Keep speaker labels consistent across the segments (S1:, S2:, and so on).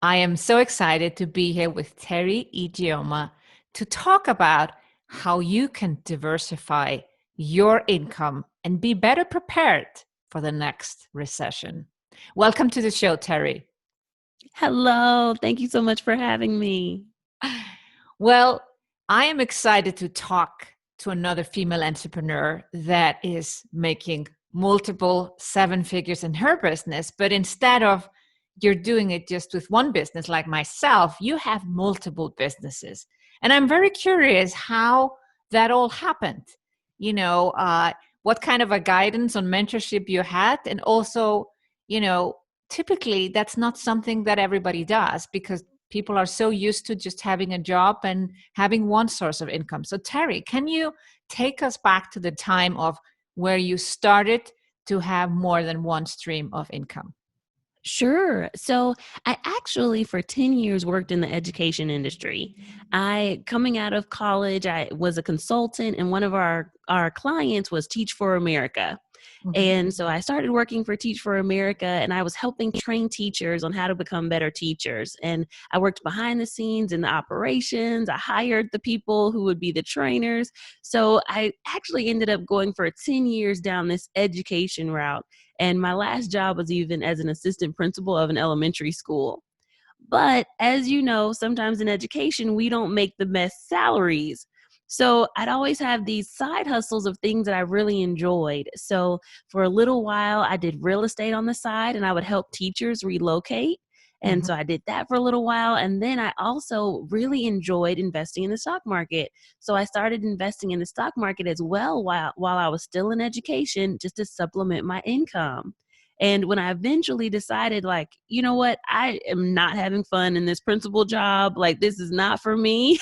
S1: I am so excited to be here with Teri Ijeoma to talk about how you can diversify your income and be better prepared for the next recession. Welcome to the show, Teri.
S2: Hello. Thank you so much for having me.
S1: Well, I am excited to talk to another female entrepreneur that is making multiple seven figures in her business, but instead of you're doing it just with one business like myself, you have multiple businesses. And I'm very curious how that all happened. You know, what kind of a guidance on mentorship you had, and also, you know, typically that's not something that everybody does because people are so used to just having a job and having one source of income. So, Teri, can you take us back to the time of where you started to have more than one stream of income?
S2: Sure. So I actually, for 10 years, worked in the education industry. Coming out of college, I was a consultant, and one of our clients was Teach for America.
S1: Mhm.
S2: And so I started working for Teach for America, and I was helping train teachers on how to become better teachers. And I worked behind the scenes in the operations. I hired the people who would be the trainers. So I actually ended up going for 10 years down this education route. And my last job was even as an assistant principal of an elementary school. But as you know, sometimes in education, we don't make the best salaries. So I'd always have these side hustles of things that I really enjoyed. So for a little while, I did real estate on the side and I would help teachers relocate. And
S1: Mhm.
S2: so I did that for a little while. And then I also really enjoyed investing in the stock market. So I started investing in the stock market as well while I was still in education just to supplement my income. And when I eventually decided, like, you know what, I am not having fun in this principal job, like, this is not for me,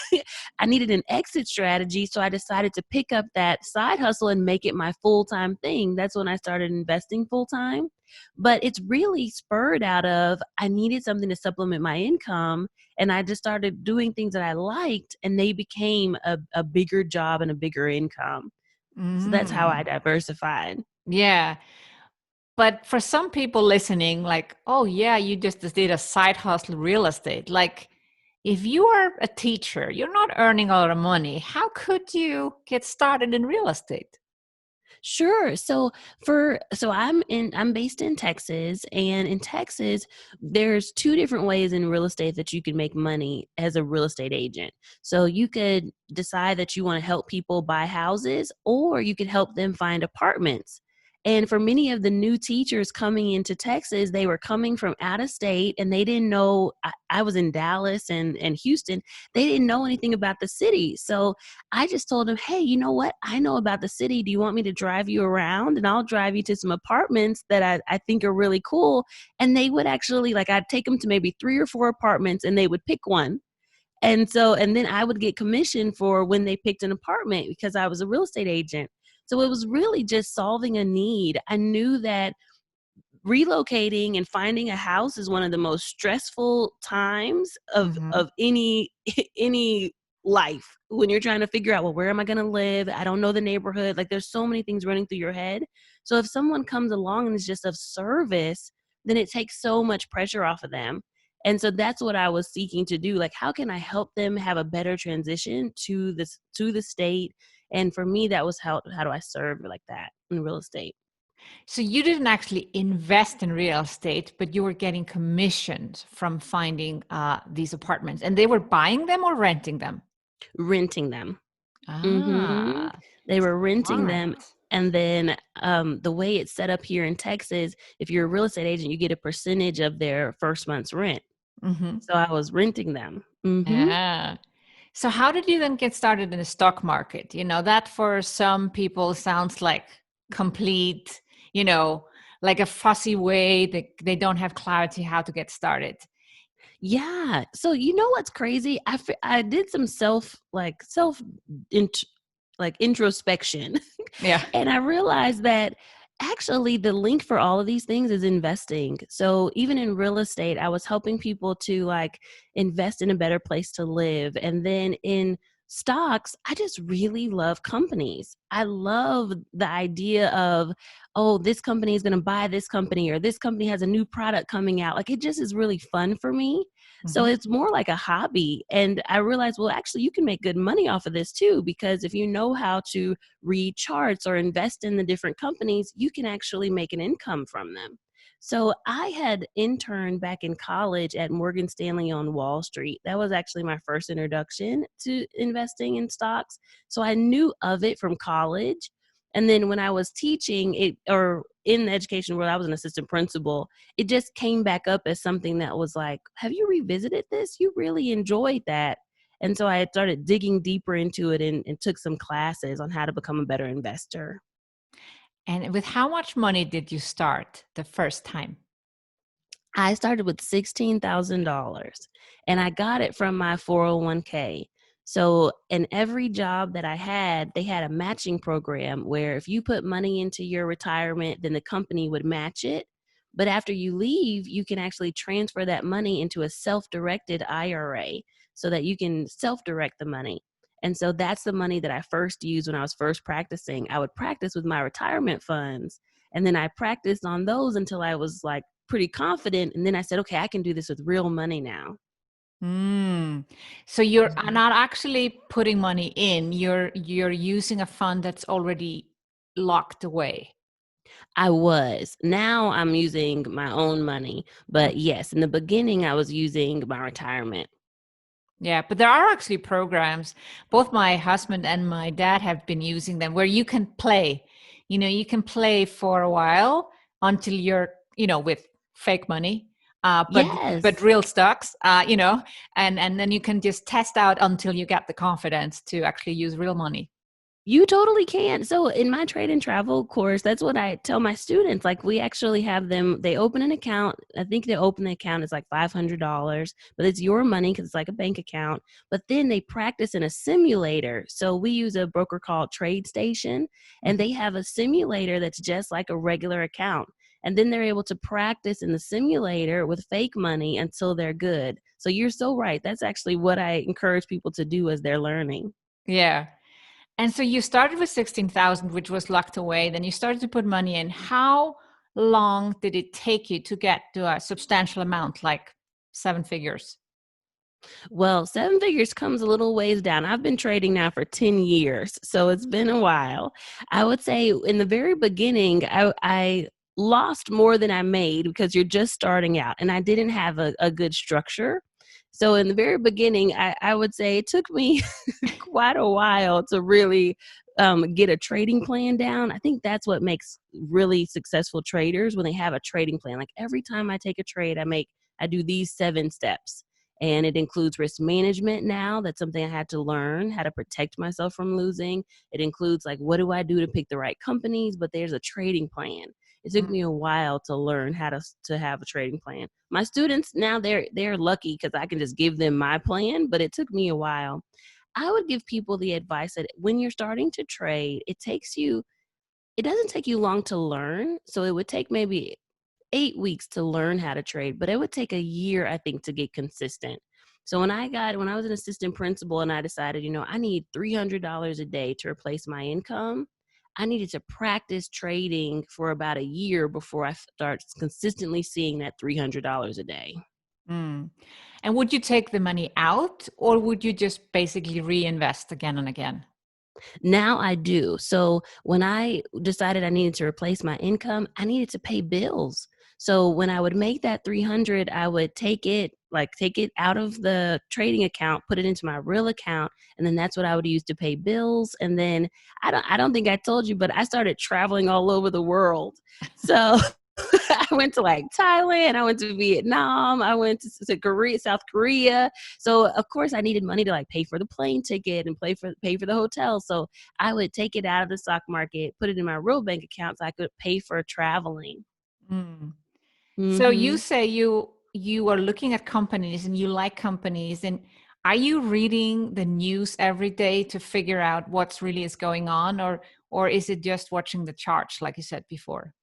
S2: I needed an exit strategy. So I decided to pick up that side hustle and make it my full time thing. That's when I started investing full time. But it's really spurred out of I needed something to supplement my income. And I just started doing things that I liked, and they became a bigger job and a bigger income. So that's how I
S1: Mm.
S2: diversified.
S1: Yeah. But for some people listening, like, oh, yeah, you just did a side hustle real estate. Like, if you are a teacher, you're not earning a lot of money. How could you get started in real estate?
S2: Sure. I'm based in Texas, and in Texas there's two different ways in real estate that you can make money as a real estate agent. So you could decide that you want to help people buy houses, or you could help them find apartments. And for many of the new teachers coming into Texas, they were coming from out of state and they didn't know. I was in Dallas and Houston. They didn't know anything about the city. So I just told him, hey, you know what? I know about the city. Do you want me to drive you around? And I'll drive you to some apartments that I think are really cool. And they would actually, like, I'd take them to maybe 3 or 4 apartments and they would pick one. And then I would get commission for when they picked an apartment because I was a real estate agent. So it was really just solving a need. I knew that relocating and finding a house is one of the most stressful times
S1: Mhm.
S2: of any any life when you're trying to figure out, well, where am I going to live? I don't know the neighborhood. Like, there's so many things running through your head. So if someone comes along and is just of service, then it takes so much pressure off of them. And so that's what I was seeking to do. Like, how can I help them have a better transition to the state? And for me, that was how do I serve like that in real estate.
S1: So you didn't actually invest in real estate, but you were getting commissions from finding these apartments, and they were buying them or renting them.
S2: Renting them. Mhm.
S1: Ah,
S2: They were renting them,
S1: smart.
S2: and then, the way it's set up here in Texas, if you're a real estate agent, you get a percentage of their first month's rent.
S1: Hmm.
S2: So I was renting them. Mhm.
S1: Yeah. So how did you then get started in the stock market? You know, that for some people sounds like complete, you know, like a fussy way. They don't have clarity how to get started.
S2: Yeah. So you know what's crazy? I did some self int like introspection.
S1: Yeah.
S2: And I realized that actually the link for all of these things is investing. So even in real estate, I was helping people to, like, invest in a better place to live. And then in stocks, I just really love companies. I love the idea of, oh, this company is going to buy this company, or this company has a new product coming out. Like, it just is really fun for me. So
S1: Hmm.
S2: it's more like a hobby. And I realized, well, actually, you can make good money off of this too, because if you know how to read charts or invest in the different companies, you can actually make an income from them. So I had interned back in college at Morgan Stanley on Wall Street. That was actually my first introduction to investing in stocks. So I knew of it from college. And then when I was teaching it, or in the education world, I was an assistant principal. It just came back up as something that was like, have you revisited this? You really enjoyed that. And so I had started digging deeper into it, and took some classes on how to become a better investor.
S1: And with how much money did you start the first time?
S2: I started with $16,000, and I got it from my 401k. So, in every job that I had, they had a matching program where if you put money into your retirement, then the company would match it. But after you leave, you can actually transfer that money into a self directed IRA so that you can self direct the money. And so that's the money that I first used when I was first practicing. I would practice with my retirement funds, and then I practiced on those until I was like pretty confident. And then I said, okay, I can do this with real money now.
S1: Mm. So you're
S2: Mhm.
S1: not actually putting money in, you're using a fund that's already locked away.
S2: I was. Now I'm using my own money. But yes, in the beginning, I was using my retirement.
S1: Yeah, but there are actually programs, both my husband and my dad have been using them where you can play. You can play for a while until you're, with fake money, but
S2: Yes.
S1: real stocks, and then you can just test out until you get the confidence to actually use real money.
S2: You totally can. So in my trade and travel course, that's what I tell my students. Like, we actually have them, they open an account. I think they open the account is like $500, but it's your money because it's like a bank account. But then they practice in a simulator. So we use a broker called Trade Station, and
S1: Mhm.
S2: they have a simulator that's just like a regular account. And then they're able to practice in the simulator with fake money until they're good. So you're so right. That's actually what I encourage people to do as they're learning.
S1: Yeah. And so you started with 16,000, which was locked away. Then you started to put money in. How long did it take you to get to a substantial amount, like seven figures?
S2: Well, seven figures comes a little ways down. I've been trading now for 10 years, so it's been a while. I would say in the very beginning, I lost more than I made because you're just starting out, and I didn't have a good structure. So in the very beginning, I would say it took me quite a while to really get a trading plan down. I think that's what makes really successful traders when they have a trading plan. Like, every time I take a trade, I do these 7 steps, and it includes risk management now. That's something I had to learn how to protect myself from losing. It includes, like, what do I do to pick the right companies? But there's a trading plan. It took
S1: Mm.
S2: me a while to learn how to have a trading plan. My students now, they're lucky because I can just give them my plan, but it took me a while. I would give people the advice that when you're starting to trade, it doesn't take you long to learn. So it would take maybe 8 weeks to learn how to trade, but it would take a year, I think, to get consistent. So when I was an assistant principal and I decided, I need $300 a day to replace my income, I needed to practice trading for about a year before I start consistently seeing that $300 a day.
S1: Mm. And would you take the money out or would you just basically reinvest again and again?
S2: Now I do. So when I decided I needed to replace my income, I needed to pay bills. So when I would make that 300, I would take it out of the trading account, put it into my real account, and then that's what I would use to pay bills. And then I don't think I told you, but I started traveling all over the world. So I went to like Thailand, I went to Vietnam, I went to Korea, South Korea. So of course I needed money to like pay for the plane ticket and pay for the hotel. So I would take it out of the stock market, put it in my real bank account so I could pay for traveling.
S1: Mm. So you
S2: Mhm.
S1: say you are looking at companies and you like companies, and are you reading the news every day to figure out what's really is going on, or is it just watching the charts like you said before?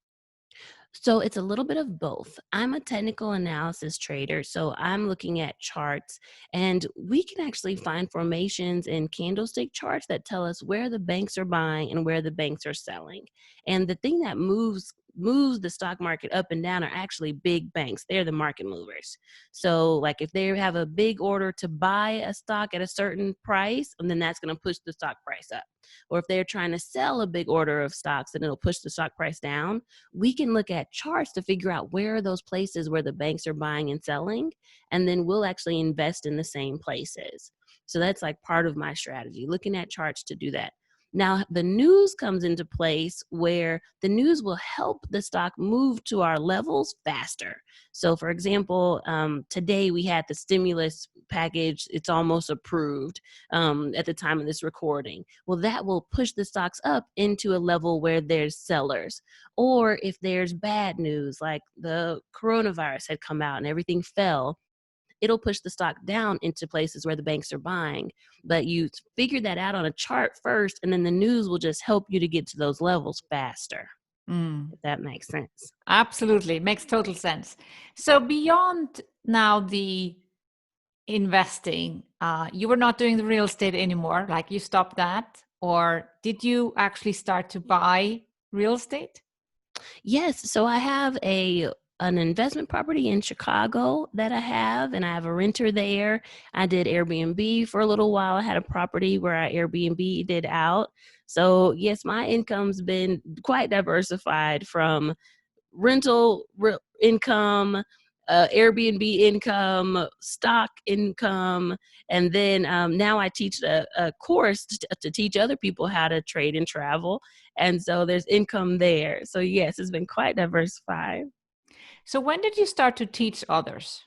S2: So it's a little bit of both. I'm a technical analysis trader, so I'm looking at charts, and we can actually find formations in candlestick charts that tell us where the banks are buying and where the banks are selling. And the thing that moves the stock market up and down are actually big banks. They're the market movers. So like if they have a big order to buy a stock at a certain price, and then that's going to push the stock price up. Or if they're trying to sell a big order of stocks, then it'll push the stock price down. We can look at charts to figure out where are those places where the banks are buying and selling, and then we'll actually invest in the same places. So that's like part of my strategy, looking at charts to do that. Now, the news comes into place where the news will help the stock move to our levels faster. So, for example, today we had the stimulus package, it's almost approved at the time of this recording. Well, that will push the stocks up into a level where there's sellers. Or if there's bad news, like the coronavirus had come out and everything fell, it'll push the stock down into places where the banks are buying. But you figure that out on a chart first, and then the news will just help you to get to those levels faster,
S1: Mm.
S2: if that makes sense.
S1: Absolutely. Makes total sense. So beyond now the investing, you were not doing the real estate anymore, like you stopped that, or did you actually start to buy real estate?
S2: Yes, so I have an investment property in Chicago that I have, and I have a renter there. I did Airbnb for a little while. I had a property where I Airbnb did out. So yes, my income's been quite diversified from income, Airbnb income, stock income, and then now I teach a course to teach other people how to trade and travel, and so there's income there. So yes, it's been quite diversified.
S1: So when did you start to teach others?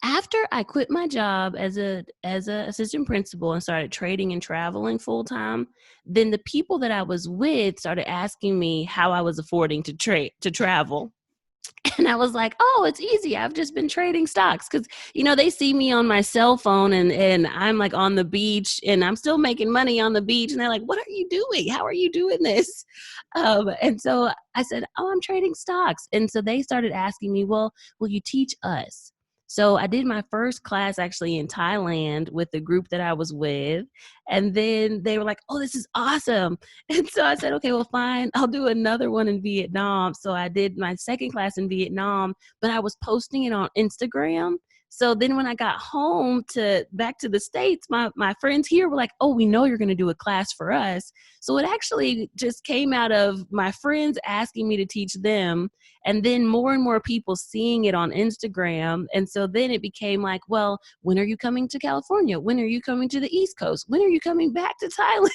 S2: After I quit my job as a assistant principal and started trading and traveling full time, then the people that I was with started asking me how I was affording to travel. And I was like, oh, it's easy. I've just been trading stocks because, they see me on my cell phone and I'm like on the beach and I'm still making money on the beach. And they're like, what are you doing? How are you doing this? And so I said, oh, I'm trading stocks. And so they started asking me, well, will you teach us? So I did my first class actually in Thailand with the group that I was with. And then they were like, oh, this is awesome. And so I said, okay, well, fine. I'll do another one in Vietnam. So I did my second class in Vietnam, but I was posting it on Instagram. So then when I got home back to the States, my friends here were like, oh, we know you're going to do a class for us. So it actually just came out of my friends asking me to teach them, and then more and more people seeing it on Instagram. And so then it became like, well, when are you coming to California? When are you coming to the East Coast? When are you coming back to Thailand?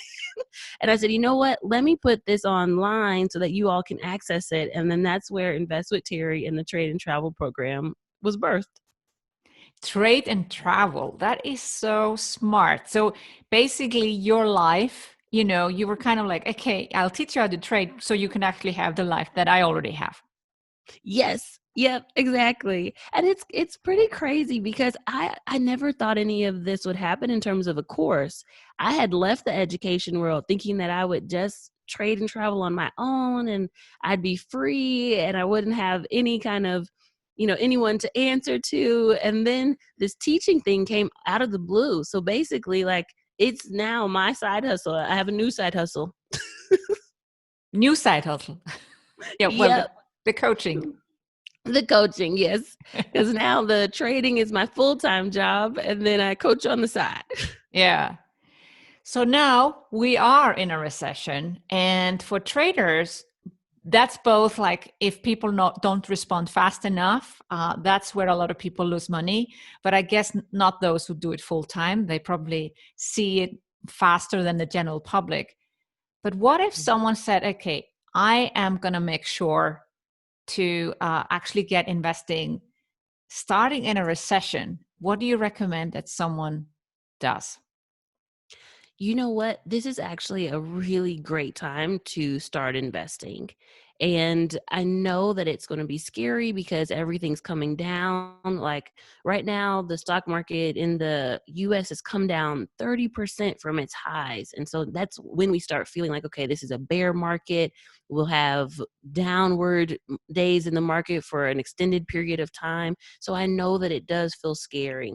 S2: And I said, you know what? Let me put this online so that you all can access it. And then that's where Invest with Teri and the Trade and Travel program was birthed.
S1: Trade and travel. That is so smart. So basically, your life, you were kind of like, okay, I'll teach you how to trade so you can actually have the life that I already have.
S2: Yes. Yep, exactly. And it's pretty crazy because I never thought any of this would happen in terms of a course. I had left the education world thinking that I would just trade and travel on my own and I'd be free and I wouldn't have any kind of, anyone to answer to. And then this teaching thing came out of the blue. So basically like it's now my side hustle. I have a new side hustle.
S1: New side hustle. Yeah, well,
S2: Yep.
S1: the coaching.
S2: The coaching, yes. Because now the trading is my full-time job and then I coach on the side.
S1: Yeah. So now we are in a recession. And for traders, that's both like if people don't respond fast enough, that's where a lot of people lose money. But I guess not those who do it full time. They probably see it faster than the general public. But what if someone said, okay, I am going to make sure to actually get investing starting in a recession? What do you recommend that someone does?
S2: You know what? This is actually a really great time to start investing. And I know that it's going to be scary because everything's coming down. Like right now, the stock market in the US has come down 30% from its highs. And so that's when we start feeling like, okay, this is a bear market. We'll have downward days in the market for an extended period of time. So I know that it does feel scary.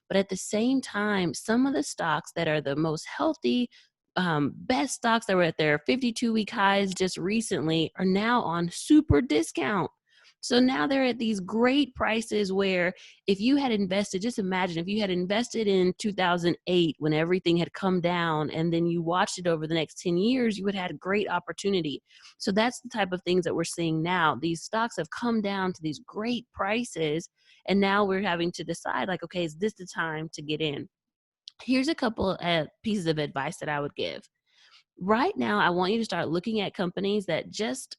S2: But at the same time, some of the stocks that are the most healthy, best stocks that were at their 52-week highs just recently are now on super discount. So now they're at these great prices where if you had invested, just imagine if you had invested in 2008 when everything had come down and then you watched it over the next 10 years, you would have had a great opportunity. So that's the type of things that we're seeing now. These stocks have come down to these great prices, and now we're having to decide like, okay, is this the time to get in? Here's a couple of pieces of advice that I would give. Right now, I want you to start looking at companies that just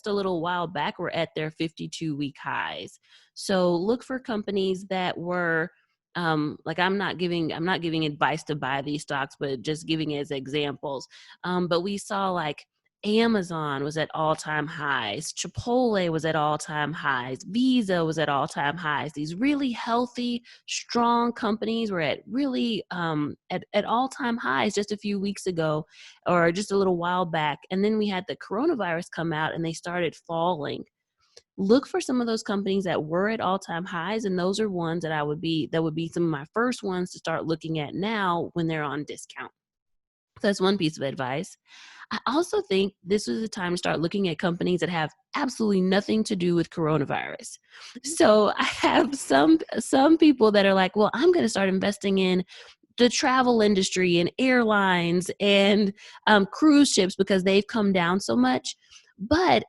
S2: a little while back were at their 52-week highs. So look for companies that were like I'm not giving advice to buy these stocks, but just giving as examples. But we saw like Amazon was at all-time highs, Chipotle was at all-time highs, Visa was at all-time highs. These really healthy, strong companies were at really at all-time highs just a few weeks ago or just a little while back. And then we had the coronavirus come out and they started falling. Look for some of those companies that were at all-time highs, and those are ones that would be some of my first ones to start looking at now when they're on discount. So that's one piece of advice. I also think this is the time to start looking at companies that have absolutely nothing to do with coronavirus. So I have some people that are like, well, I'm going to start investing in the travel industry and airlines and cruise ships because they've come down so much. But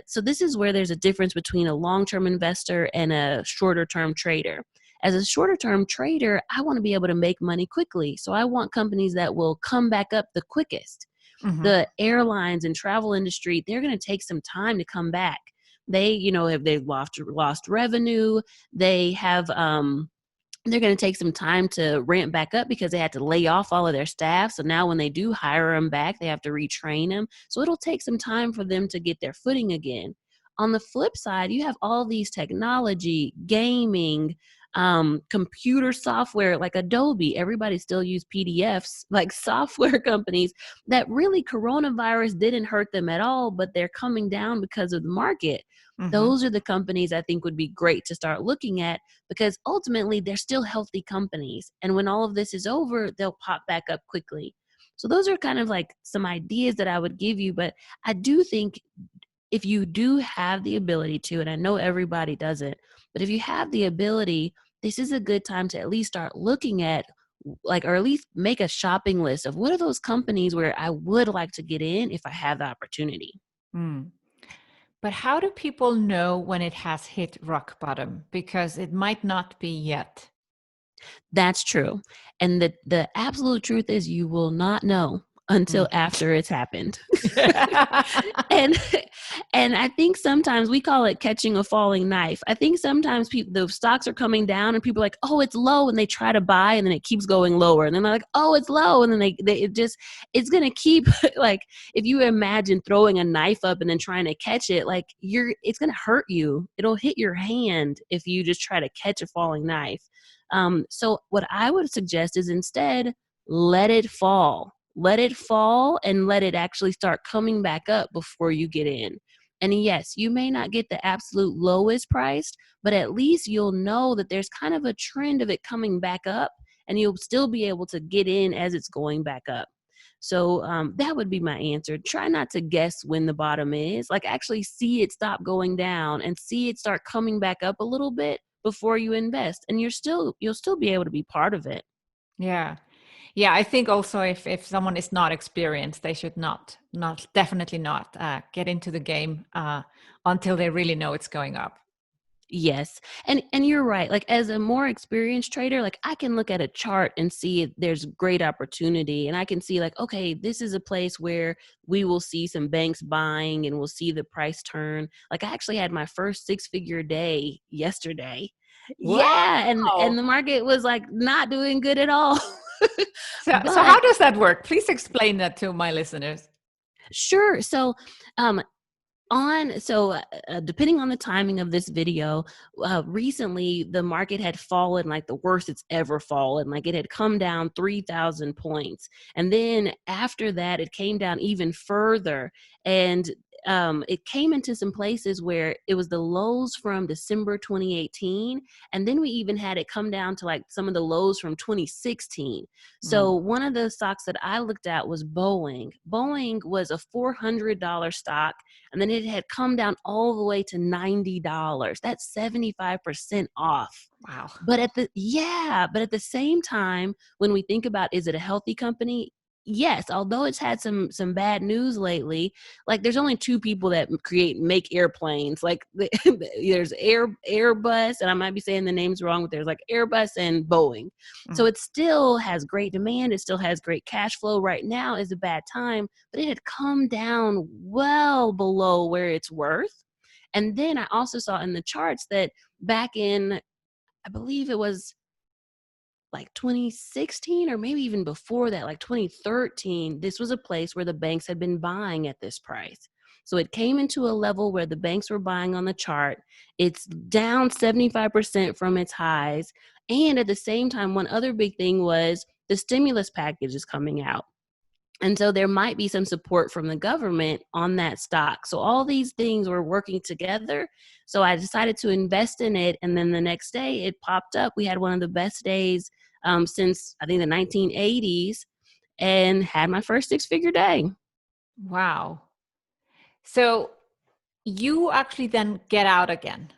S2: so this is where there's a difference between a long-term investor and a shorter-term trader. As a shorter-term trader, I want to be able to make money quickly. So I want companies that will come back up the quickest.
S1: Mm-hmm.
S2: The airlines and travel industry, they're going to take some time to come back. They've lost revenue. They're going to take some time to ramp back up because they had to lay off all of their staff. So now when they do hire them back, they have to retrain them. So it'll take some time for them to get their footing again. On the flip side, you have all these technology, gaming, computer software like Adobe. Everybody still use PDFs, like software companies that really coronavirus didn't hurt them at all, but they're coming down because of the market.
S1: Mm-hmm.
S2: Those are the companies I think would be great to start looking at because ultimately they're still healthy companies. And when all of this is over, they'll pop back up quickly. So those are kind of like some ideas that I would give you. But I do think if you do have the ability to, and I know everybody doesn't, but if you have the ability, this is a good time to at least start looking at like, or at least make a shopping list of what are those companies where I would like to get in if I have the opportunity.
S1: Mm. But how do people know when it has hit rock bottom? Because it might not be yet.
S2: That's true. And the absolute truth is you will not know until
S1: Mm.
S2: after it's happened. and and I think sometimes we call it catching a falling knife. I think sometimes the stocks are coming down and people are like, oh, it's low, and they try to buy and then it keeps going lower. And then they're like, oh, it's low. And then it's gonna keep like if you imagine throwing a knife up and then trying to catch it, like it's gonna hurt you. It'll hit your hand if you just try to catch a falling knife. So what I would suggest is instead let it fall. Let it fall and let it actually start coming back up before you get in. And yes, you may not get the absolute lowest priced, but at least you'll know that there's kind of a trend of it coming back up and you'll still be able to get in as it's going back up. So that would be my answer. Try not to guess when the bottom is. Like actually see it stop going down and see it start coming back up a little bit before you invest. And you'll still be able to be part of it.
S1: Yeah. Yeah, I think also if someone is not experienced, they should definitely not get into the game until they really know it's going up.
S2: Yes. And you're right. Like as a more experienced trader, like I can look at a chart and see there's great opportunity and I can see like, okay, this is a place where we will see some banks buying and we'll see the price turn. Like I actually had my first 6-figure day yesterday. Yeah, and
S1: Wow.
S2: the market was like not doing good at all.
S1: So
S2: But
S1: how does that work? Please explain that to my listeners.
S2: sure. So Depending on the timing of this video, recently the market had fallen like the worst it's ever fallen. Like it had come down 3,000 points. And then after that, it came down even further. And it came into some places where it was the lows from December 2018. And then we even had it come down to like some of the lows from 2016. So one of the stocks that I looked at was Boeing. Boeing was a $400 stock, and then it had come down all the way to $90. That's 75% off.
S1: Wow.
S2: But at the same time, when we think about, is it a healthy company? Yes, although it's had some bad news lately, like there's only two people that make airplanes. Like there's Airbus, and I might be saying the names wrong, but there's like Airbus and Boeing. So it still has great demand. It still has great cash flow. Right now is a bad time, but it had come down well below where it's worth. And then I also saw in the charts that back in, I believe it was like 2016 or maybe even before that, like 2013, this was a place where the banks had been buying at this price. So it came into a level where the banks were buying on the chart. It's down 75% from its highs. And at the same time, one other big thing was the stimulus package is coming out. And so there might be some support from the government on that stock. So all these things were working together. So I decided to invest in it. And then the next day it popped up. We had one of the best days since I think the 1980s, and had my first 6-figure day.
S1: Wow. So you actually then get out again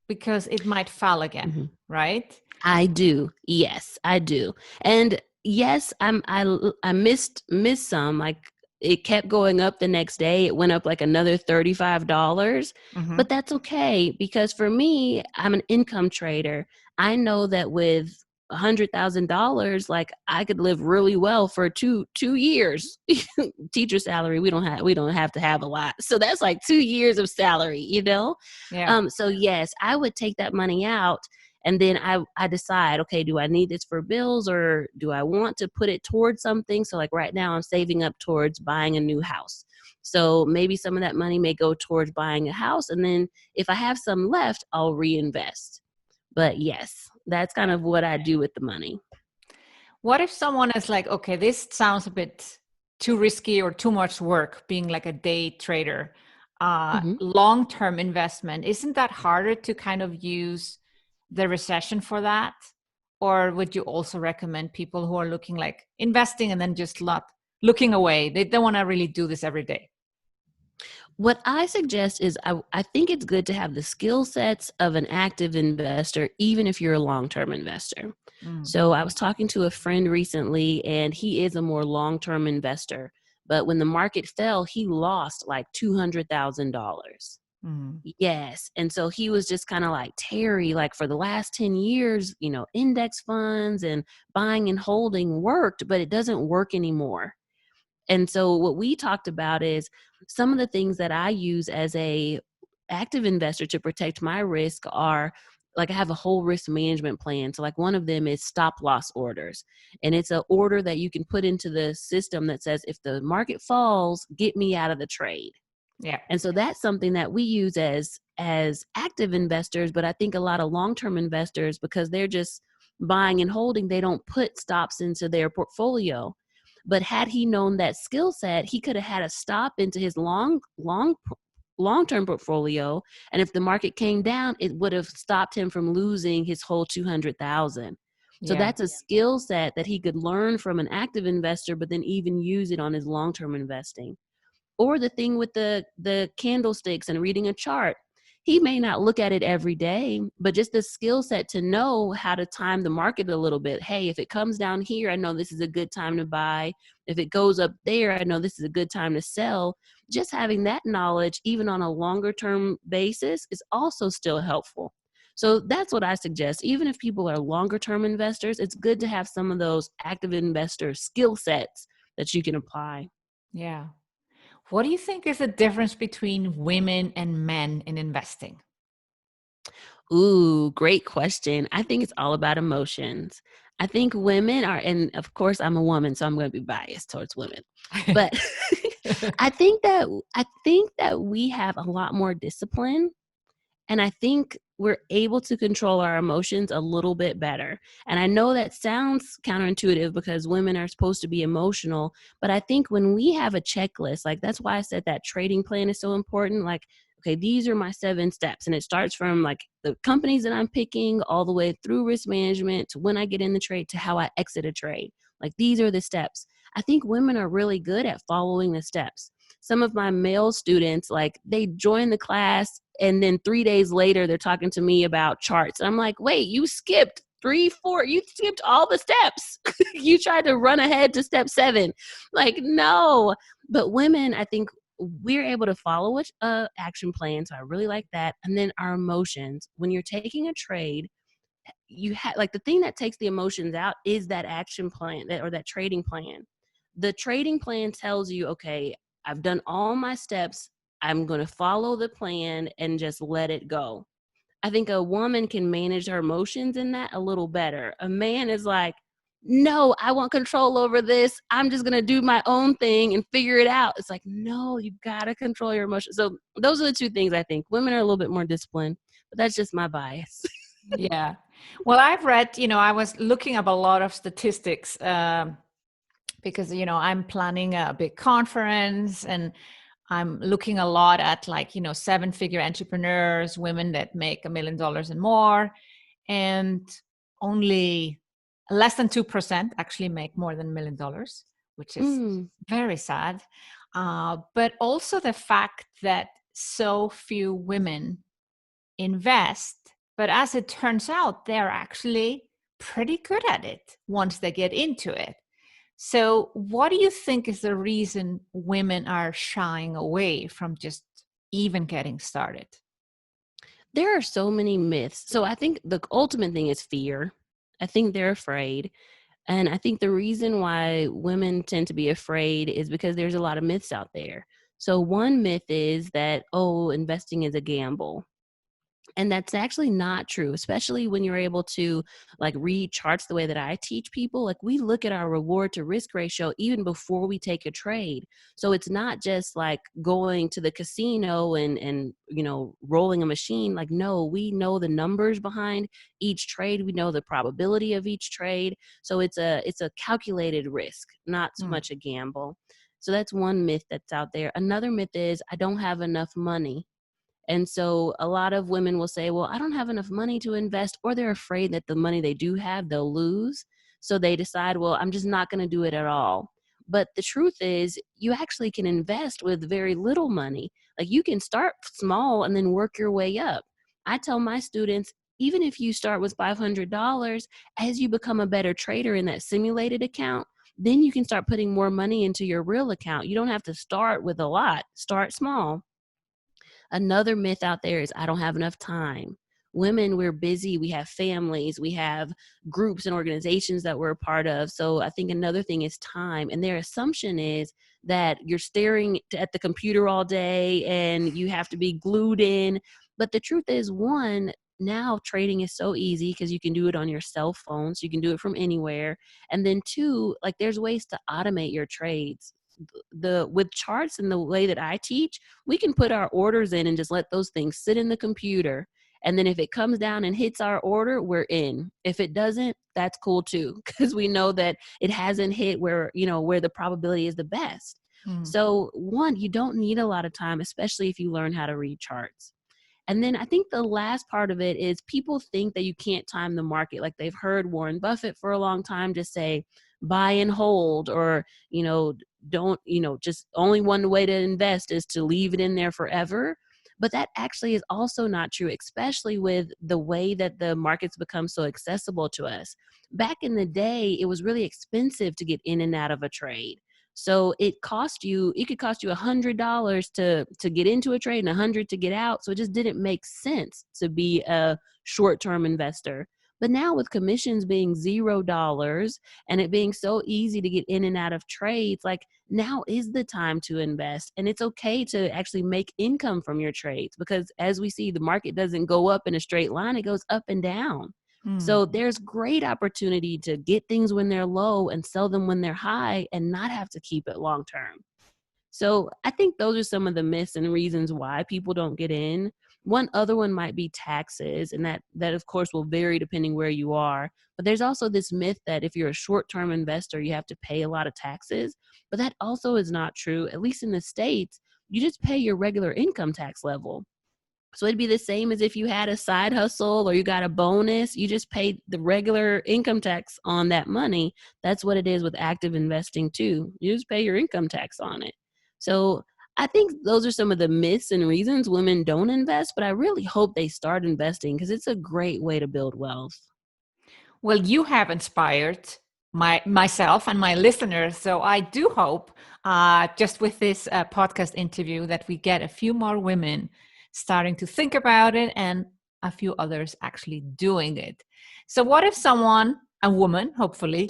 S1: because it might fall again, right?
S2: I do. Yes, I do. And yes, I missed some. Like it kept going up the next day. It went up like another $35, but that's okay because for me, I'm an income trader. I know that with $100,000, like I could live really well for two years. Teacher salary, we don't have to have a lot, so that's like 2 years of salary,
S1: Yeah.
S2: So yes, I would take that money out. And then I decide, okay, do I need this for bills or do I want to put it towards something? So like right now I'm saving up towards buying a new house. So maybe some of that money may go towards buying a house. And then if I have some left, I'll reinvest. But yes, that's kind of what I do with the money.
S1: What if someone is like, okay, this sounds a bit too risky or too much work being like a day trader? Long-term investment, isn't that harder to kind of use the recession for that? Or would you also recommend people who are looking like investing and then just looking away? They don't want to really do this every day.
S2: What I suggest is I think it's good to have the skill sets of an active investor, even if you're a long-term investor. So I was talking to a friend recently, and he is a more long-term investor. But when the market fell, he lost like $200,000. Yes. And so he was just kind of like, Teri, like for the last 10 years, index funds and buying and holding worked, but it doesn't work anymore. And so what we talked about is some of the things that I use as a active investor to protect my risk are like I have a whole risk management plan. So like one of them is stop loss orders. And it's an order that you can put into the system that says, if the market falls, get me out of the trade.
S1: Yeah.
S2: And so that's something that we use as active investors, but I think a lot of long-term investors, because they're just buying and holding, they don't put stops into their portfolio. But had he known that skill set, he could have had a stop into his long-term portfolio, and if the market came down, it would have stopped him from losing his whole 200,000. So that's a skill set that he could learn from an active investor, but then even use it on his long-term investing. Or the thing with the candlesticks and reading a chart. He may not look at it every day, but just the skill set to know how to time the market a little bit. Hey, if it comes down here, I know this is a good time to buy. If it goes up there, I know this is a good time to sell. Just having that knowledge, even on a longer term basis, is also still helpful. So that's what I suggest. Even if people are longer term investors, it's good to have some of those active investor skill sets that you can apply.
S1: Yeah. What do you think is the difference between women and men in investing?
S2: Ooh, great question. I think it's all about emotions. I think women are, and of course I'm a woman, so I'm going to be biased towards women. But I think that we have a lot more discipline, and I think we're able to control our emotions a little bit better. And I know that sounds counterintuitive because women are supposed to be emotional, but I think when we have a checklist, like that's why I said that trading plan is so important. Like, okay, these are my 7 steps. And it starts from like the companies that I'm picking all the way through risk management to when I get in the trade to how I exit a trade. Like these are the steps. I think women are really good at following the steps. Some of my male students, like they join the class and then 3 days later they're talking to me about charts. And I'm like, wait, you skipped 3, 4, you skipped all the steps. You tried to run ahead to step 7. Like, no. But women, I think we're able to follow a action plan. So I really like that. And then our emotions. When you're taking a trade, you have like the thing that takes the emotions out is that action plan or that trading plan. The trading plan tells you, okay, I've done all my steps. I'm going to follow the plan and just let it go. I think a woman can manage her emotions in that a little better. A man is like, no, I want control over this. I'm just going to do my own thing and figure it out. It's like, no, you got to control your emotions. So those are the 2 things I think. Women are a little bit more disciplined, but that's just my bias.
S1: Yeah. Well, I've read, I was looking up a lot of statistics because, I'm planning a big conference and I'm looking a lot at 7-figure entrepreneurs, women that make $1 million and more. And only less than 2% actually make more than $1 million, which is very sad. But also the fact that so few women invest, but as it turns out, they're actually pretty good at it once they get into it. So what do you think is the reason women are shying away from just even getting started?
S2: There are so many myths. So I think the ultimate thing is fear. I think they're afraid. And I think the reason why women tend to be afraid is because there's a lot of myths out there. So one myth is that, oh, investing is a gamble. And that's actually not true, especially when you're able to like read charts the way that I teach people. Like we look at our reward to risk ratio even before we take a trade. So it's not just like going to the casino and rolling a machine. Like, no, we know the numbers behind each trade. We know the probability of each trade. So it's a calculated risk, not so much a gamble. So that's one myth that's out there. Another myth is I don't have enough money. And so a lot of women will say, well, I don't have enough money to invest, or they're afraid that the money they do have, they'll lose. So they decide, well, I'm just not going to do it at all. But the truth is, you actually can invest with very little money. Like you can start small and then work your way up. I tell my students, even if you start with $500, as you become a better trader in that simulated account, then you can start putting more money into your real account. You don't have to start with a lot. Start small. Another myth out there is I don't have enough time. Women, we're busy. We have families. We have groups and organizations that we're a part of. So I think another thing is time. And their assumption is that you're staring at the computer all day and you have to be glued in. But the truth is, one, now trading is so easy because you can do it on your cell phone. So you can do it from anywhere. And then 2, like there's ways to automate your trades. With charts and the way that I teach, we can put our orders in and just let those things sit in the computer. And then if it comes down and hits our order, we're in. If it doesn't, that's cool too, because we know that it hasn't hit where the probability is the best. So one, you don't need a lot of time, especially if you learn how to read charts. And then I think the last part of it is people think that you can't time the market. Like they've heard Warren Buffett for a long time just say, buy and hold, or, don't, just only one way to invest is to leave it in there forever. But that actually is also not true, especially with the way that the markets become so accessible to us. Back in the day, it was really expensive to get in and out of a trade. So it could cost you $100 to get into a trade and $100 to get out. So it just didn't make sense to be a short-term investor. But now with commissions being $0 and it being so easy to get in and out of trades, like now is the time to invest. And it's okay to actually make income from your trades because as we see, the market doesn't go up in a straight line, it goes up and down. So there's great opportunity to get things when they're low and sell them when they're high and not have to keep it long term. So I think those are some of the myths and reasons why people don't get in. One other one might be taxes, and that of course will vary depending where you are. But there's also this myth that if you're a short-term investor, you have to pay a lot of taxes. But that also is not true. At least in the States, you just pay your regular income tax level. So it'd be the same as if you had a side hustle or you got a bonus. You just pay the regular income tax on that money. That's what it is with active investing too. You just pay your income tax on it. So I think those are some of the myths and reasons women don't invest, but I really hope they start investing because it's a great way to build wealth.
S1: Well, you have inspired myself and my listeners. So I do hope, just with this podcast interview, that we get a few more women starting to think about it and a few others actually doing it. So, what if someone, a woman, hopefully,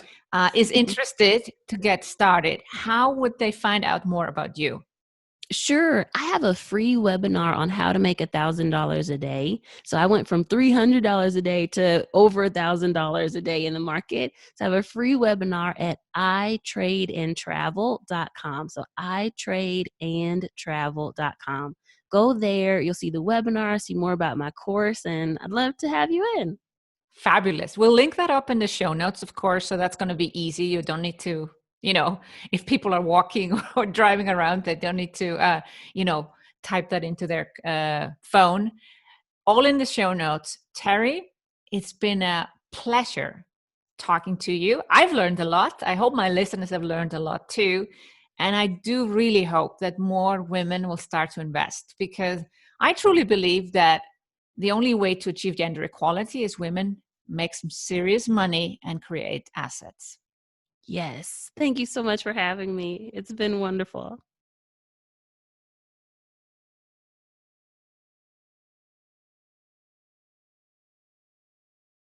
S1: is interested to get started? How would they find out more about you?
S2: Sure. I have a free webinar on how to make $1,000 a day. So I went from $300 a day to over $1,000 a day in the market. So I have a free webinar at itradeandtravel.com. So itradeandtravel.com. Go there. You'll see the webinar, see more about my course, and I'd love to have you in.
S1: Fabulous. We'll link that up in the show notes, of course, so that's going to be easy. You don't need to, if people are walking or driving around, they don't need to, type that into their phone. All in the show notes. Teri, it's been a pleasure talking to you. I've learned a lot. I hope my listeners have learned a lot too. And I do really hope that more women will start to invest, because I truly believe that the only way to achieve gender equality is women make some serious money and create assets.
S2: Yes. Thank you so much for having me. It's been wonderful.